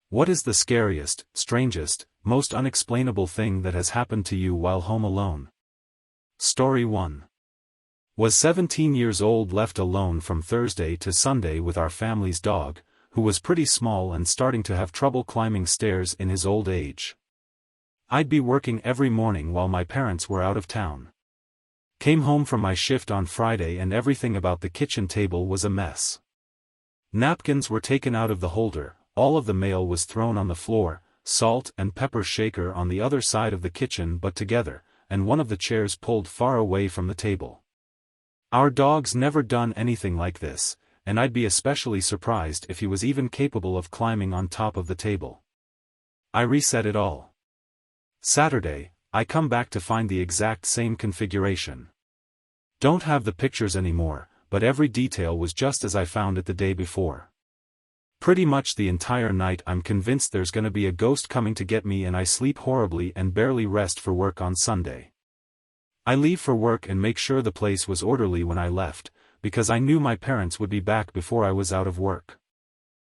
What is the scariest, strangest, most unexplainable thing that has happened to you while home alone? Story 1. Was 17 years old, left alone from Thursday to Sunday with our family's dog, who was pretty small and starting to have trouble climbing stairs in his old age. I'd be working every morning while my parents were out of town. Came home from my shift on Friday and everything about the kitchen table was a mess. Napkins were taken out of the holder, all of the mail was thrown on the floor, salt and pepper shaker on the other side of the kitchen but together, and one of the chairs pulled far away from the table. Our dog's never done anything like this, and I'd be especially surprised if he was even capable of climbing on top of the table. I reset it all. Saturday, I come back to find the exact same configuration. Don't have the pictures anymore, but every detail was just as I found it the day before. Pretty much the entire night I'm convinced there's gonna be a ghost coming to get me, and I sleep horribly and barely rest for work on Sunday. I leave for work and make sure the place was orderly when I left, because I knew my parents would be back before I was out of work.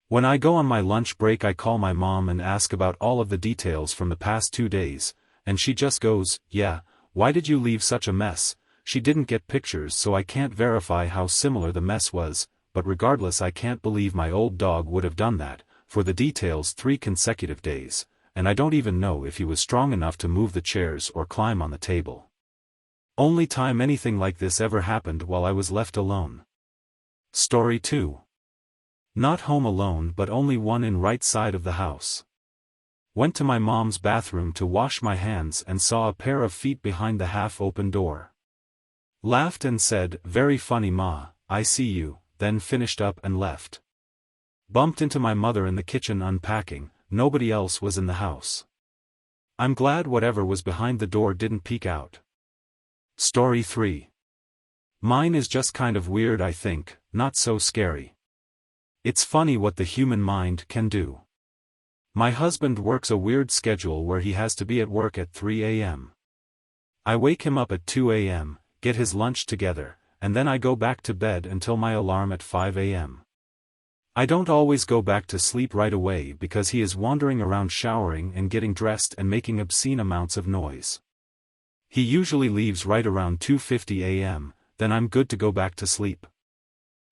When I go on my lunch break I call my mom and ask about all of the details from the past 2 days, and she just goes, "Yeah, why did you leave such a mess?" She didn't get pictures so I can't verify how similar the mess was, but regardless I can't believe my old dog would have done that, for the details 3 consecutive days, and I don't even know if he was strong enough to move the chairs or climb on the table. Only time anything like this ever happened while I was left alone. Story 2. Not home alone but only one in right side of the house. Went to my mom's bathroom to wash my hands and saw a pair of feet behind the half-open door. Laughed and said, "Very funny ma, I see you," then finished up and left. Bumped into my mother in the kitchen unpacking, nobody else was in the house. I'm glad whatever was behind the door didn't peek out. Story 3. Mine is just kind of weird, I think, not so scary. It's funny what the human mind can do. My husband works a weird schedule where he has to be at work at 3 a.m. I wake him up at 2 a.m., get his lunch together, and then I go back to bed until my alarm at 5 a.m. I don't always go back to sleep right away because he is wandering around showering and getting dressed and making obscene amounts of noise. He usually leaves right around 2:50 a.m., then I'm good to go back to sleep.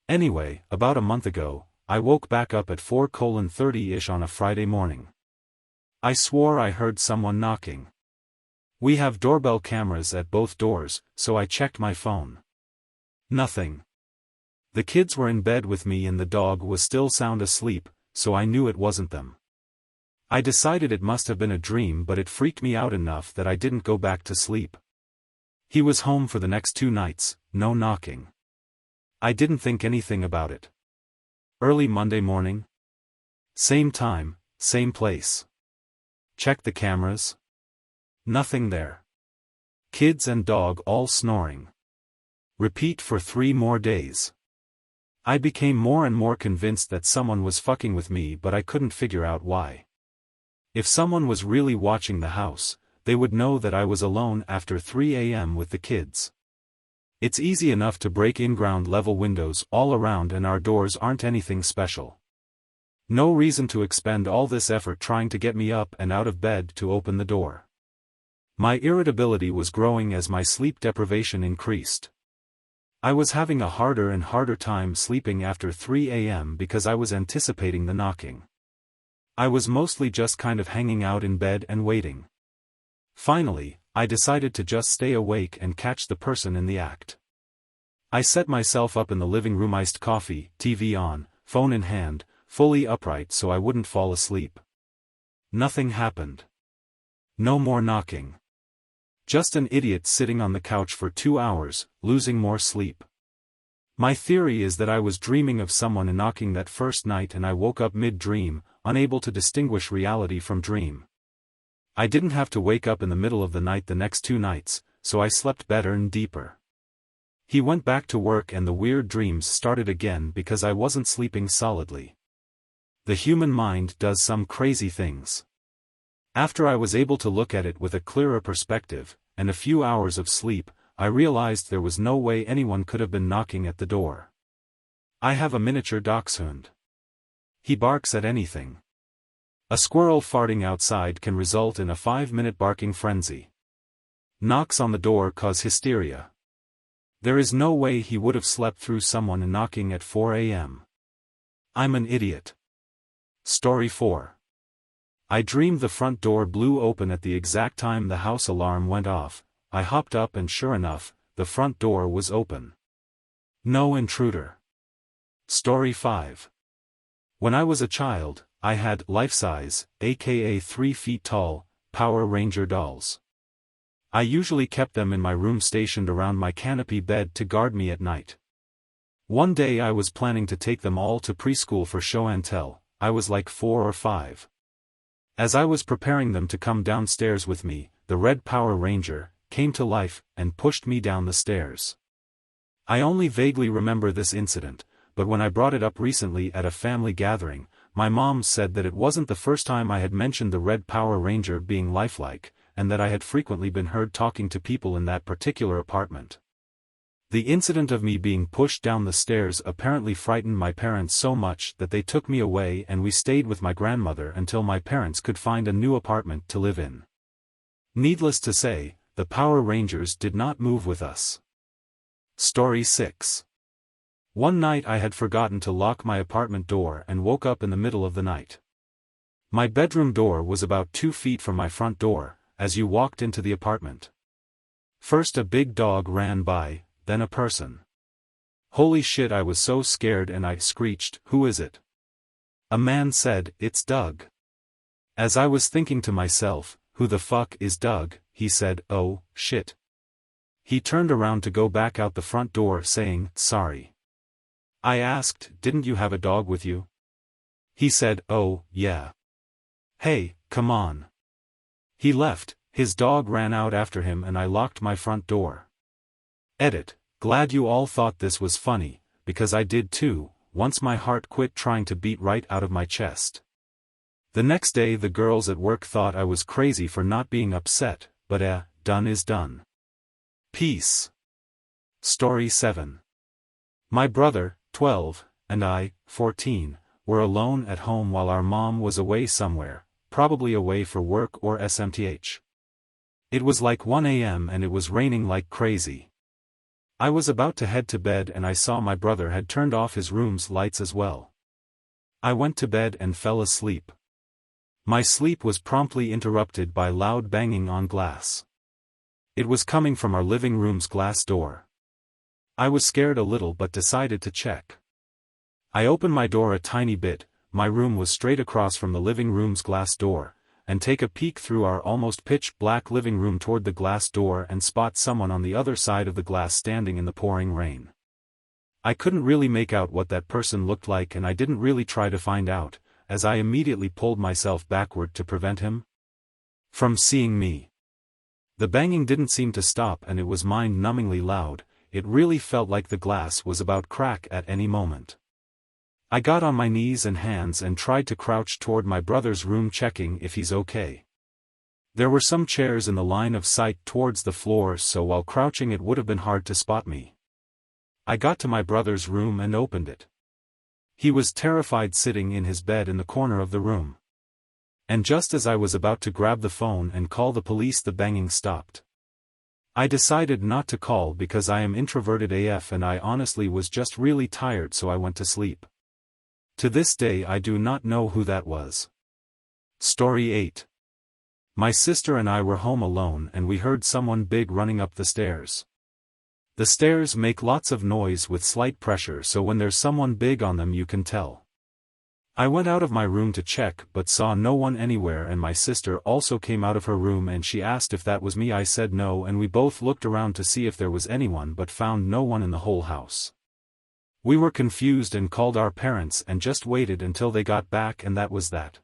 Anyway, about a month ago, I woke back up at 4:30-ish on a Friday morning. I swore I heard someone knocking. We have doorbell cameras at both doors, so I checked my phone. Nothing. The kids were in bed with me and the dog was still sound asleep, so I knew it wasn't them. I decided it must have been a dream, but it freaked me out enough that I didn't go back to sleep. He was home for the next 2 nights, no knocking. I didn't think anything about it. Early Monday morning. Same time, same place. Checked the cameras. Nothing there. Kids and dog all snoring. Repeat for 3 more days. I became more and more convinced that someone was fucking with me, but I couldn't figure out why. If someone was really watching the house, they would know that I was alone after 3 a.m. with the kids. It's easy enough to break in ground level windows all around and our doors aren't anything special. No reason to expend all this effort trying to get me up and out of bed to open the door. My irritability was growing as my sleep deprivation increased. I was having a harder and harder time sleeping after 3 a.m. because I was anticipating the knocking. I was mostly just kind of hanging out in bed and waiting. Finally, I decided to just stay awake and catch the person in the act. I set myself up in the living room, iced coffee, TV on, phone in hand, fully upright so I wouldn't fall asleep. Nothing happened. No more knocking. Just an idiot sitting on the couch for 2 hours, losing more sleep. My theory is that I was dreaming of someone knocking that first night and I woke up mid-dream, unable to distinguish reality from dream. I didn't have to wake up in the middle of the night the next 2 nights, so I slept better and deeper. He went back to work and the weird dreams started again because I wasn't sleeping solidly. The human mind does some crazy things. After I was able to look at it with a clearer perspective, and a few hours of sleep, I realized there was no way anyone could have been knocking at the door. I have a miniature dachshund. He barks at anything. A squirrel farting outside can result in a 5-minute barking frenzy. Knocks on the door cause hysteria. There is no way he would have slept through someone knocking at 4 a.m. I'm an idiot. Story 4. I dreamed the front door blew open at the exact time the house alarm went off. I hopped up and sure enough, the front door was open. No intruder. Story 5. When I was a child, I had life-size, aka 3 feet tall, Power Ranger dolls. I usually kept them in my room stationed around my canopy bed to guard me at night. One day I was planning to take them all to preschool for show and tell. I was like 4 or 5. As I was preparing them to come downstairs with me, the red Power Ranger came to life and pushed me down the stairs. I only vaguely remember this incident, but when I brought it up recently at a family gathering, my mom said that it wasn't the first time I had mentioned the red Power Ranger being lifelike, and that I had frequently been heard talking to people in that particular apartment. The incident of me being pushed down the stairs apparently frightened my parents so much that they took me away and we stayed with my grandmother until my parents could find a new apartment to live in. Needless to say, the Power Rangers did not move with us. Story 6. One night I had forgotten to lock my apartment door and woke up in the middle of the night. My bedroom door was about 2 feet from my front door, as you walked into the apartment. First a big dog ran by, then a person. Holy shit, I was so scared and I screeched, "Who is it?" A man said, "It's Doug." As I was thinking to myself, "Who the fuck is Doug?" he said, "Oh, shit." He turned around to go back out the front door saying, "Sorry." I asked, "Didn't you have a dog with you?" He said, "Oh, yeah." "Hey, come on." He left, his dog ran out after him and I locked my front door. Edit, glad you all thought this was funny, because I did too, once my heart quit trying to beat right out of my chest. The next day the girls at work thought I was crazy for not being upset, but done is done. Peace. Story 7. My brother, 12, and I, 14, were alone at home while our mom was away somewhere, probably away for work or SMTH. It was like 1 a.m. and it was raining like crazy. I was about to head to bed and I saw my brother had turned off his room's lights as well. I went to bed and fell asleep. My sleep was promptly interrupted by loud banging on glass. It was coming from our living room's glass door. I was scared a little but decided to check. I opened my door a tiny bit, my room was straight across from the living room's glass door, and take a peek through our almost pitch-black living room toward the glass door and spot someone on the other side of the glass standing in the pouring rain. I couldn't really make out what that person looked like and I didn't really try to find out, as I immediately pulled myself backward to prevent him from seeing me. The banging didn't seem to stop and it was mind-numbingly loud, it really felt like the glass was about crack at any moment. I got on my knees and hands and tried to crouch toward my brother's room checking if he's okay. There were some chairs in the line of sight towards the floor so while crouching it would have been hard to spot me. I got to my brother's room and opened it. He was terrified sitting in his bed in the corner of the room. And just as I was about to grab the phone and call the police the banging stopped. I decided not to call because I am introverted AF and I honestly was just really tired so I went to sleep. To this day I do not know who that was. Story 8. My sister and I were home alone and we heard someone big running up the stairs. The stairs make lots of noise with slight pressure so when there's someone big on them you can tell. I went out of my room to check but saw no one anywhere and my sister also came out of her room and she asked if that was me. I said no and we both looked around to see if there was anyone but found no one in the whole house. We were confused and called our parents and just waited until they got back and that was that.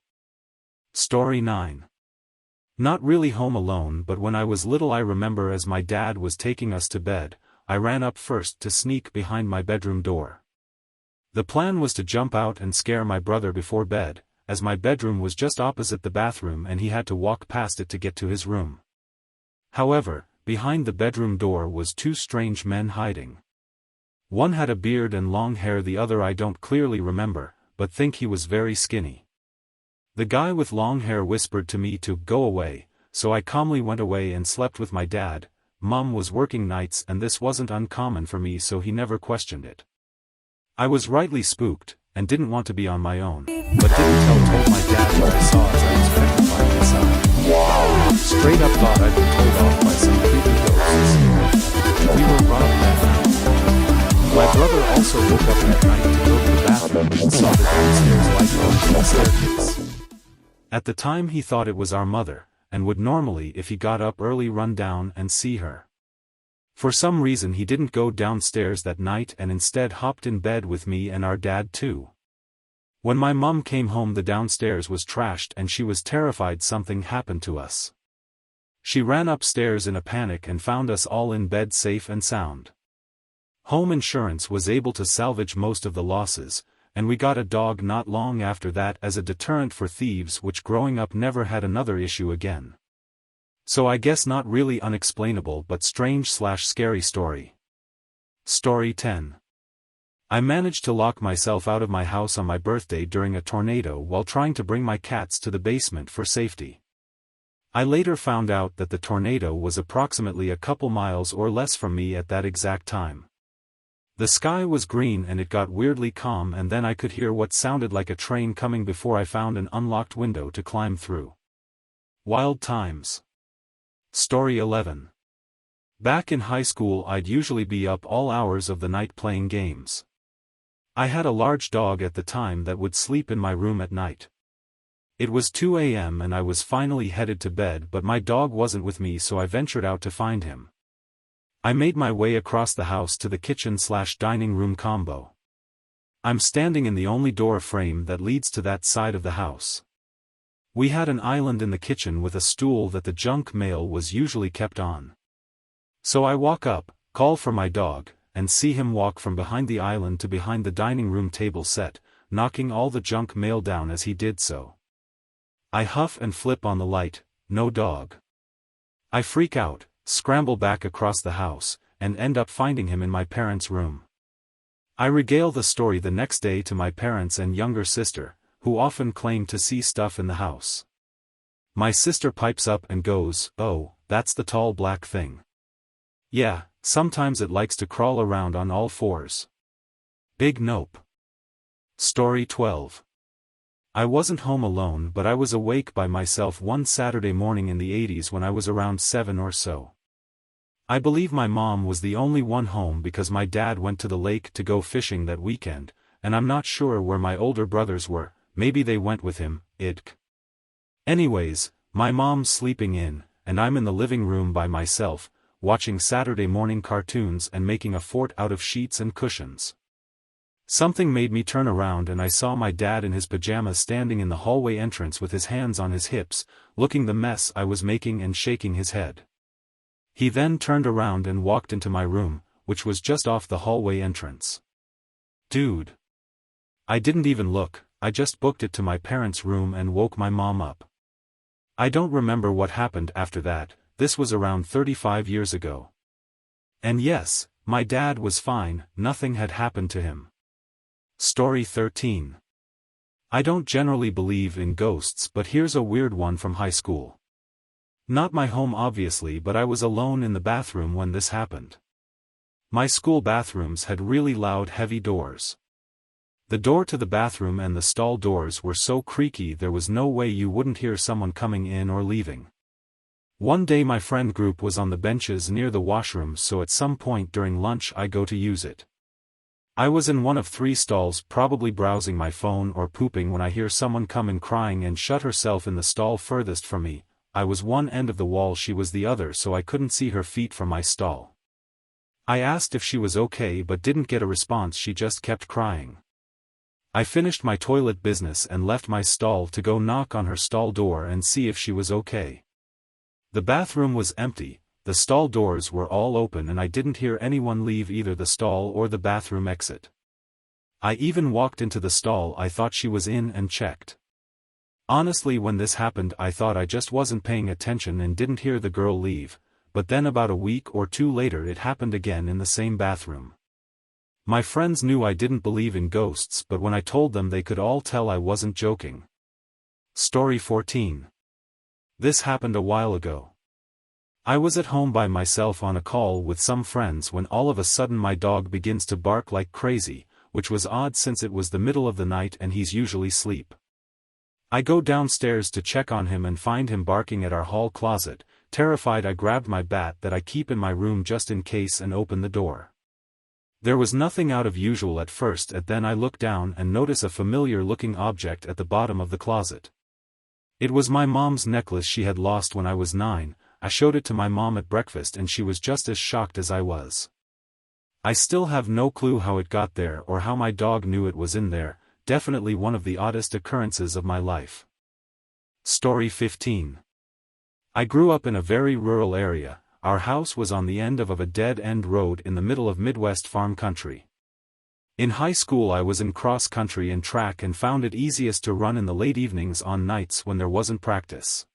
Story 9. Not really home alone but when I was little I remember as my dad was taking us to bed, I ran up first to sneak behind my bedroom door. The plan was to jump out and scare my brother before bed, as my bedroom was just opposite the bathroom and he had to walk past it to get to his room. However, behind the bedroom door was 2 strange men hiding. One had a beard and long hair, the other I don't clearly remember, but think he was very skinny. The guy with long hair whispered to me to go away, so I calmly went away and slept with my dad. Mum was working nights and this wasn't uncommon for me, so he never questioned it. I was rightly spooked, and didn't want to be on my own, but told my dad what I saw as I was petrified inside. Straight up thought I'd been told off by some creepy ghosts. We were robbed that night. My brother also woke up that night to go to the bathroom and saw the downstairs light bulb in the staircase. At the time he thought it was our mother, and would normally, if he got up early, run down and see her. For some reason he didn't go downstairs that night and instead hopped in bed with me and our dad too. When my mum came home, the downstairs was trashed and she was terrified something happened to us. She ran upstairs in a panic and found us all in bed safe and sound. Home insurance was able to salvage most of the losses, and we got a dog not long after that as a deterrent for thieves, which growing up never had another issue again. So I guess not really unexplainable but strange/scary story. Story 10. I managed to lock myself out of my house on my birthday during a tornado while trying to bring my cats to the basement for safety. I later found out that the tornado was approximately a couple miles or less from me at that exact time. The sky was green and it got weirdly calm, and then I could hear what sounded like a train coming before I found an unlocked window to climb through. Wild times. Story 11. Back in high school I'd usually be up all hours of the night playing games. I had a large dog at the time that would sleep in my room at night. It was 2 a.m. and I was finally headed to bed, but my dog wasn't with me, so I ventured out to find him. I made my way across the house to the kitchen/dining room combo. I'm standing in the only door frame that leads to that side of the house. We had an island in the kitchen with a stool that the junk mail was usually kept on. So I walk up, call for my dog, and see him walk from behind the island to behind the dining room table set, knocking all the junk mail down as he did so. I huff and flip on the light, no dog. I freak out, scramble back across the house, and end up finding him in my parents' room. I regale the story the next day to my parents and younger sister, who often claim to see stuff in the house. My sister pipes up and goes, "Oh, that's the tall black thing. Yeah, sometimes it likes to crawl around on all fours." Big nope. Story 12. I wasn't home alone, but I was awake by myself one Saturday morning in the 80s when I was around 7 or so. I believe my mom was the only one home because my dad went to the lake to go fishing that weekend, and I'm not sure where my older brothers were. Maybe they went with him. Anyways, my mom's sleeping in, and I'm in the living room by myself, watching Saturday morning cartoons and making a fort out of sheets and cushions. Something made me turn around and I saw my dad in his pajamas standing in the hallway entrance with his hands on his hips, looking the mess I was making and shaking his head. He then turned around and walked into my room, which was just off the hallway entrance. Dude. I didn't even look, I just booked it to my parents' room and woke my mom up. I don't remember what happened after that. This was around 35 years ago. And yes, my dad was fine, nothing had happened to him. Story 13. I don't generally believe in ghosts, but here's a weird one from high school. Not my home obviously, but I was alone in the bathroom when this happened. My school bathrooms had really loud heavy doors. The door to the bathroom and the stall doors were so creaky there was no way you wouldn't hear someone coming in or leaving. One day my friend group was on the benches near the washroom, so at some point during lunch I go to use it. I was in one of 3 stalls, probably browsing my phone or pooping, when I hear someone come in crying and shut herself in the stall furthest from me. I was one end of the wall, she was the other, so I couldn't see her feet from my stall. I asked if she was okay but didn't get a response, she just kept crying. I finished my toilet business and left my stall to go knock on her stall door and see if she was okay. The bathroom was empty, the stall doors were all open, and I didn't hear anyone leave either the stall or the bathroom exit. I even walked into the stall I thought she was in and checked. Honestly, when this happened I thought I just wasn't paying attention and didn't hear the girl leave, but then about a week or 2 later it happened again in the same bathroom. My friends knew I didn't believe in ghosts, but when I told them they could all tell I wasn't joking. Story 14. This happened a while ago. I was at home by myself on a call with some friends when all of a sudden my dog begins to bark like crazy, which was odd since it was the middle of the night and he's usually asleep. I go downstairs to check on him and find him barking at our hall closet. Terrified, I grabbed my bat that I keep in my room just in case and opened the door. There was nothing out of usual at first, and then I look down and notice a familiar-looking object at the bottom of the closet. It was my mom's necklace she had lost when I was 9. I showed it to my mom at breakfast and she was just as shocked as I was. I still have no clue how it got there or how my dog knew it was in there. Definitely one of the oddest occurrences of my life. Story 15. I grew up in a very rural area. Our house was on the end of a dead-end road in the middle of Midwest farm country. In high school I was in cross-country and track and found it easiest to run in the late evenings on nights when there wasn't practice.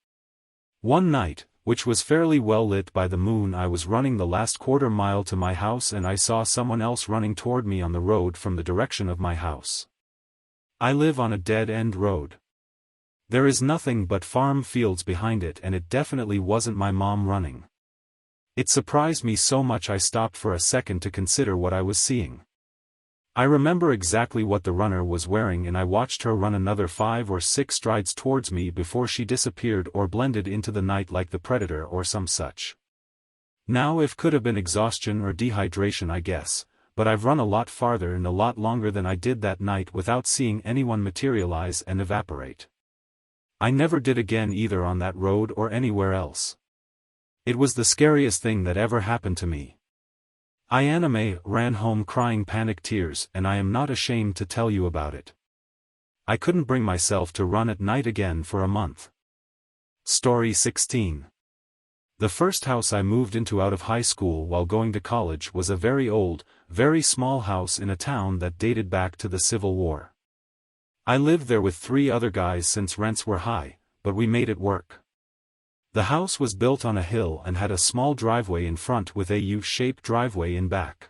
One night, which was fairly well lit by the moon, I was running the last quarter mile to my house and I saw someone else running toward me on the road from the direction of my house. I live on a dead-end road. There is nothing but farm fields behind it and it definitely wasn't my mom running. It surprised me so much I stopped for a second to consider what I was seeing. I remember exactly what the runner was wearing and I watched her run another 5 or 6 strides towards me before she disappeared or blended into the night like the predator or some such. Now it could have been exhaustion or dehydration, I guess, but I've run a lot farther and a lot longer than I did that night without seeing anyone materialize and evaporate. I never did again either on that road or anywhere else. It was the scariest thing that ever happened to me. I ran home crying panic tears and I am not ashamed to tell you about it. I couldn't bring myself to run at night again for a month. Story 16. The first house I moved into out of high school while going to college was a very old, very small house in a town that dated back to the Civil War. I lived there with 3 other guys since rents were high, but we made it work. The house was built on a hill and had a small driveway in front with a U-shaped driveway in back.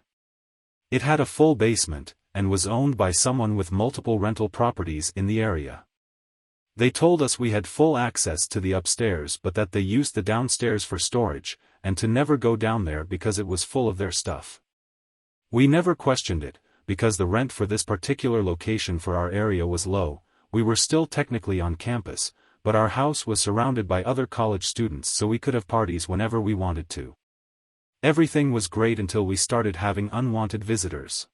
It had a full basement, and was owned by someone with multiple rental properties in the area. They told us we had full access to the upstairs but that they used the downstairs for storage, and to never go down there because it was full of their stuff. We never questioned it, because the rent for this particular location for our area was low. We were still technically on campus, but our house was surrounded by other college students so we could have parties whenever we wanted to. Everything was great until we started having unwanted visitors.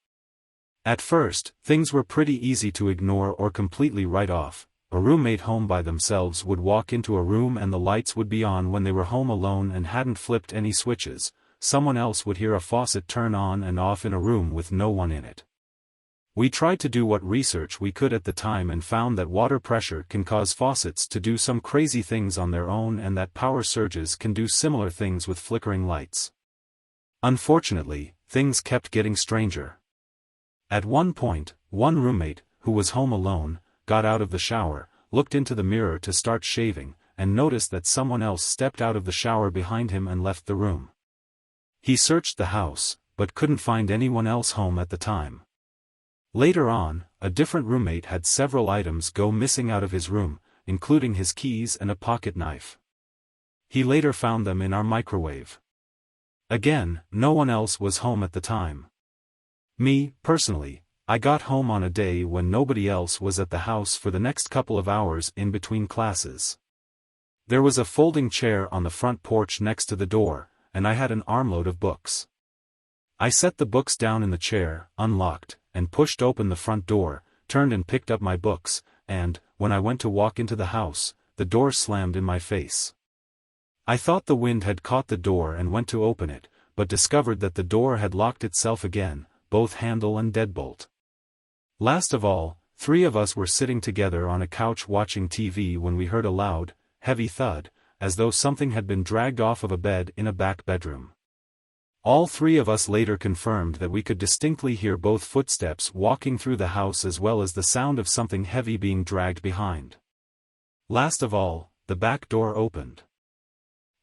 At first, things were pretty easy to ignore or completely write off. A roommate home by themselves would walk into a room and the lights would be on when they were home alone and hadn't flipped any switches. Someone else would hear a faucet turn on and off in a room with no one in it. We tried to do what research we could at the time and found that water pressure can cause faucets to do some crazy things on their own and that power surges can do similar things with flickering lights. Unfortunately, things kept getting stranger. At one point, one roommate, who was home alone, got out of the shower, looked into the mirror to start shaving, and noticed that someone else stepped out of the shower behind him and left the room. He searched the house, but couldn't find anyone else home at the time. Later on, a different roommate had several items go missing out of his room, including his keys and a pocket knife. He later found them in our microwave. Again, no one else was home at the time. Me, personally, I got home on a day when nobody else was at the house for the next couple of hours in between classes. There was a folding chair on the front porch next to the door, and I had an armload of books. I set the books down in the chair, unlocked, and pushed open the front door, turned and picked up my books, and, when I went to walk into the house, the door slammed in my face. I thought the wind had caught the door and went to open it, but discovered that the door had locked itself again, both handle and deadbolt. Last of all, 3 of us were sitting together on a couch watching TV when we heard a loud, heavy thud, as though something had been dragged off of a bed in a back bedroom. All 3 of us later confirmed that we could distinctly hear both footsteps walking through the house as well as the sound of something heavy being dragged behind. Last of all, the back door opened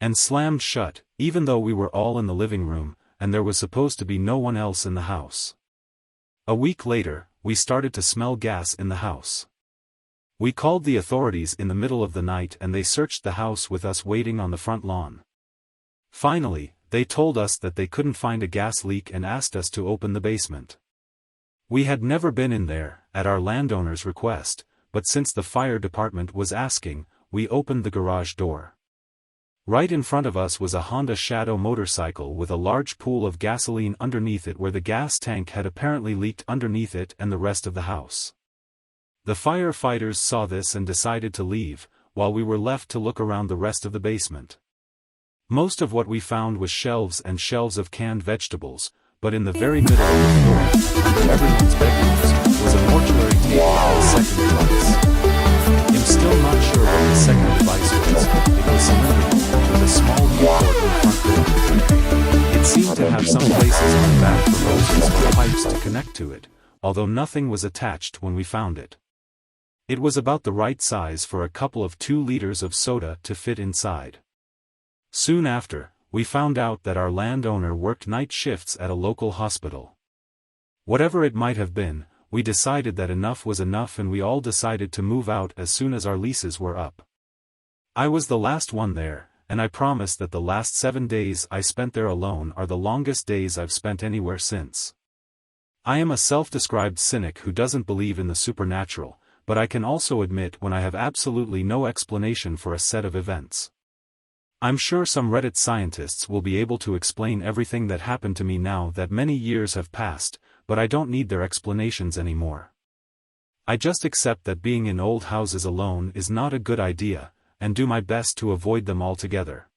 and slammed shut, even though we were all in the living room, and there was supposed to be no one else in the house. A week later, we started to smell gas in the house. We called the authorities in the middle of the night and they searched the house with us waiting on the front lawn. Finally, they told us that they couldn't find a gas leak and asked us to open the basement. We had never been in there, at our landowner's request, but since the fire department was asking, we opened the garage door. Right in front of us was a Honda Shadow motorcycle with a large pool of gasoline underneath it where the gas tank had apparently leaked underneath it and the rest of the house. The firefighters saw this and decided to leave, while we were left to look around the rest of the basement. Most of what we found was shelves and shelves of canned vegetables, but in the very middle of the floor, under everyone's bedrooms, was a mortuary table with a second device. I'm still not sure what the second device was. It was cylindrical, with a small U-port in the front door. It seemed to have some places on the back for hoses or pipes to connect to it, although nothing was attached when we found it. It was about the right size for a couple of 2 liters of soda to fit inside. Soon after, we found out that our landowner worked night shifts at a local hospital. Whatever it might have been, we decided that enough was enough and we all decided to move out as soon as our leases were up. I was the last one there, and I promise that the last 7 days I spent there alone are the longest days I've spent anywhere since. I am a self-described cynic who doesn't believe in the supernatural, but I can also admit when I have absolutely no explanation for a set of events. I'm sure some Reddit scientists will be able to explain everything that happened to me now that many years have passed, but I don't need their explanations anymore. I just accept that being in old houses alone is not a good idea, and do my best to avoid them altogether.